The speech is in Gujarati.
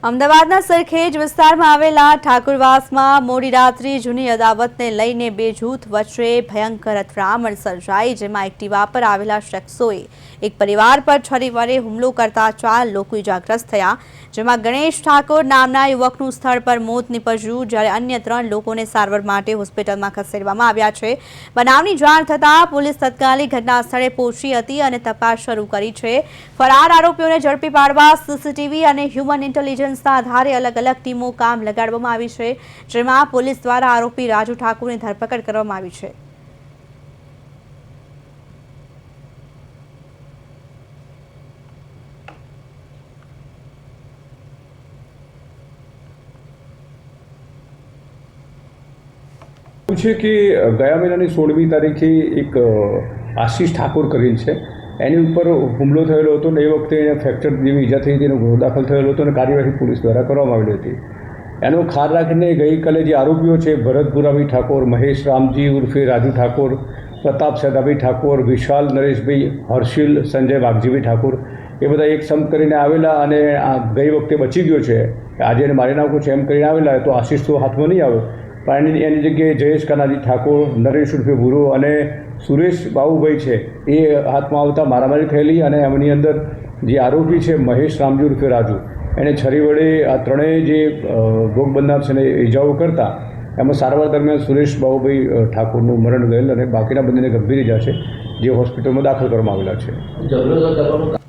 અમદાવાદના સરખેજ વિસ્તારમાં આવેલા ઠાકુરવાસમાં મોડી રાત્રે જૂની અદાવતને લઈને બે જૂથ વચ્ચે ભયંકર અથડામણ સર્જાઈ, જેમાં એક્ટિવા પર આવેલા શખ્સોએ એક પરિવાર પર છરી વડે હુમલો કરતા 4 લોકો ઇજાગ્રસ્ત થયા, જેમાં ગણેશ ઠાકોર નામના યુવકનું સ્થળ પર મોત નીપજ્યું, જ્યારે અન્ય 3 લોકોને સારવાર માટે હોસ્પિટલમાં ખસેડવામાં આવ્યા છે। બનાવની જાણ થતાં પોલીસ તાત્કાલિક ઘટના સ્થળે પહોંચી હતી અને તપાસ શરૂ કરી છે। ફરાર આરોપીઓને ઝડપી પાડવા સીસીટીવી અને હ્યુમન ઇન્ટેલિજન્સ આધારે अलग अलग टीमों काम लगाडવામાં આવી છે, જેમાં પોલીસ દ્વારા આરોપી રાજુ ઠાકોરની ધરપકડ કરવામાં આવી છે। છે કે ગયા મહિનાની 16મી તારીખે એક આશીષ ઠાકોર કરીને છે એની ઉપર હુમલો થયેલો હતો ને એ વખતે એને ફ્રેક્ચર જેવી ઈજા થઈ હતી, એનો ગુનો દાખલ થયેલો હતો અને કાર્યવાહી પોલીસ દ્વારા કરવામાં આવેલી હતી। એનો ખાર રાખીને ગઈકાલે જે આરોપીઓ છે ભરત ભુરાભાઈ ઠાકોર, મહેશ રામજી ઉર્ફે રાજુ ઠાકોર, પ્રતાપ સદાભાઈ ઠાકોર, વિશાલ નરેશભાઈ, હર્ષિલ સંજય વાઘજીભાઈ ઠાકોર એ બધા એક સંપ કરીને આવેલા અને આ ગઈ વખતે બચી ગયો છે, આજે એને મારી નાખું છે એમ કરીને આવેલા, તો આશીષ તો હાથમાં નહીં આવે પણ એની જગ્યાએ જયેશ કાનાજી ઠાકોર, નરેશ ઉર્ફે ભૂરો અને સુરેશ બાબુભાઈ છે એ હાથમાં આવતા મારામારી થયેલી અને એમની અંદર જે આરોપી છે મહેશ રામજી ઉર્ફે રાજુ એને છરી વડે આ ત્રણેય જે ભોગ બનનાર છે ને ઈજાઓ કરતા એમાં સારવાર દરમિયાન સુરેશ બાબુભાઈ ઠાકોરનું મરણ ગયેલ અને બાકીના બંનેને ગંભીર ઈજા છે જે હોસ્પિટલમાં દાખલ કરવામાં આવેલા છે।